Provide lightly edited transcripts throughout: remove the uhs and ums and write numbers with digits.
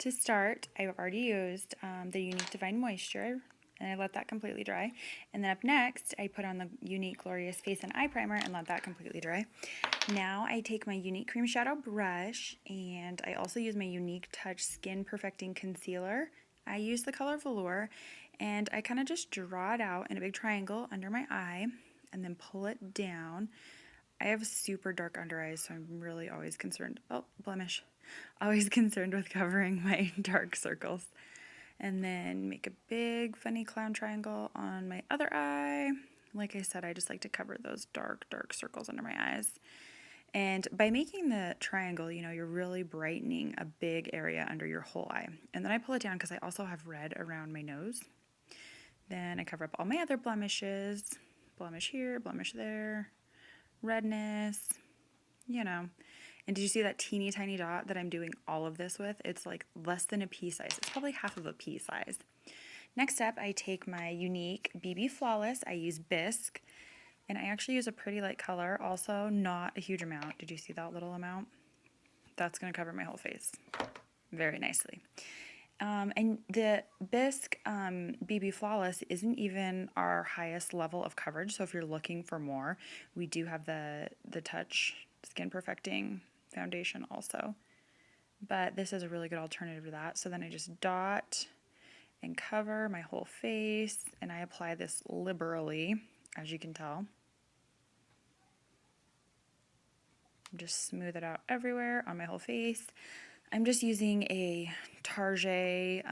To start, I've already used the Younique Divine Moisture, and I let that completely dry. And then up next, I put on the Younique Glorious Face and Eye Primer and let that completely dry. Now I take my Younique Cream Shadow brush, and I also use my Younique Touch Skin Perfecting Concealer. I use the color Velour, and I kind of just draw it out in a big triangle under my eye, and then pull it down. I have super dark under eyes, so I'm really always concerned, blemish, always concerned with covering my dark circles. And then make a big funny clown triangle on my other eye. Like I said, I just like to cover those dark circles under my eyes. And by making the triangle, you know, you're really brightening a big area under your whole eye. And then I pull it down because I also have red around my nose. Then I cover up all my other blemishes. Blemish here, blemish there, redness, you know. And did you see that teeny tiny dot that I'm doing all of this with? It's like less than a pea size. It's probably half of a pea size. Next up, I take my Younique BB Flawless. I use Bisque, and I actually use a pretty light color, also not a huge amount. Did you see that little amount? That's going to cover my whole face very nicely. And the Bisque BB Flawless isn't even our highest level of coverage, so if you're looking for more, we do have the Touch Skin Perfecting foundation also. But this is a really good alternative to that. So then I just dot and cover my whole face, and I apply this liberally, as you can tell. Just smooth it out everywhere on my whole face. I'm just using a Target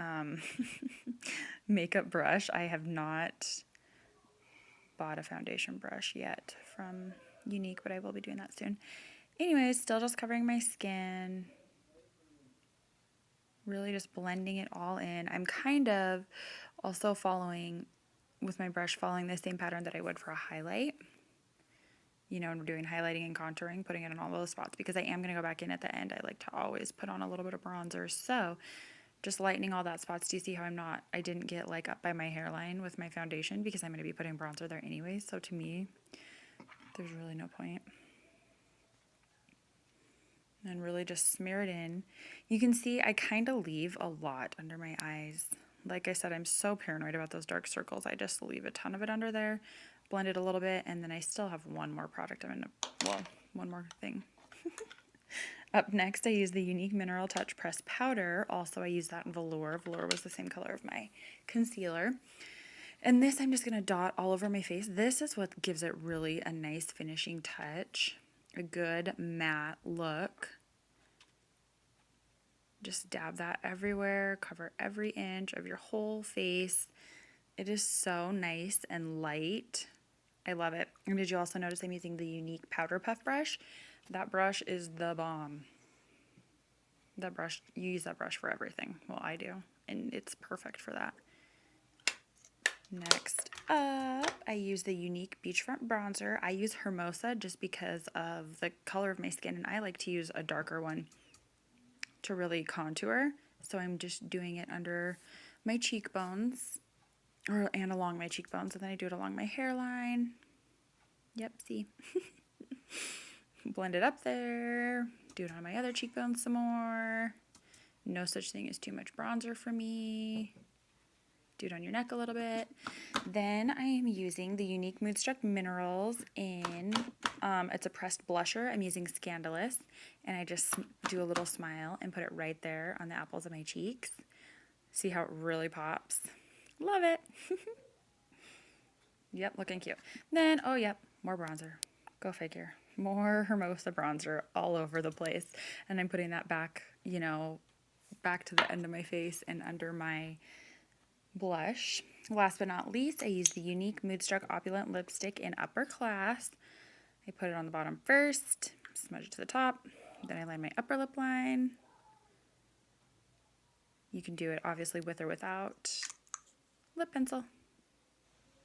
makeup brush. I have not bought a foundation brush yet from Younique, but I will be doing that soon. Anyways, still just covering my skin. Really just blending it all in. I'm kind of also following, with my brush, following the same pattern that I would for a highlight. You know, and we're doing highlighting and contouring, putting it in all those spots, because I am going to go back in at the end. I like to always put on a little bit of bronzer. So just lightening all that spots. Do you see how I didn't get like up by my hairline with my foundation, because I'm going to be putting bronzer there anyways. So to me, there's really no point. And really just smear it in. You can see I kind of leave a lot under my eyes. Like I said, I'm so paranoid about those dark circles. I just leave a ton of it under there, blend it a little bit, and then I still have one more product. One more thing. Up next, I use the Younique Mineral Touch Pressed Powder. Also, I use that in Velour. Velour was the same color of my concealer. And this I'm just going to dot all over my face. This is what gives it really a nice finishing touch. A good matte look. Just dab that everywhere. Cover every inch of your whole face. It is so nice and light. I love it. And did you also notice I'm using the Younique Powder Puff brush? That brush is the bomb. That brush, you use that brush for everything. Well, I do. And it's perfect for that. Next up, I use the Younique Beachfront Bronzer. I use Hermosa just because of the color of my skin, and I like to use a darker one to really contour. So I'm just doing it under my cheekbones, and along my cheekbones, and then I do it along my hairline. Yep, see? Blend it up there. Do it on my other cheekbones some more. No such thing as too much bronzer for me. Do it on your neck a little bit. Then I am using the Younique Moodstruck Minerals in, it's a pressed blusher. I'm using Scandalous, and I just do a little smile and put it right there on the apples of my cheeks. See how it really pops? Love it. Yep, looking cute. Then, oh yep, more bronzer. Go figure. More Hermosa bronzer all over the place. And I'm putting that back, you know, back to the end of my face and under my blush. Last but not least, I use the Younique Moodstruck Opulent Lipstick in Upper Class. I put it on the bottom first, smudge it to the top, then I line my upper lip line. You can do it obviously with or without lip pencil.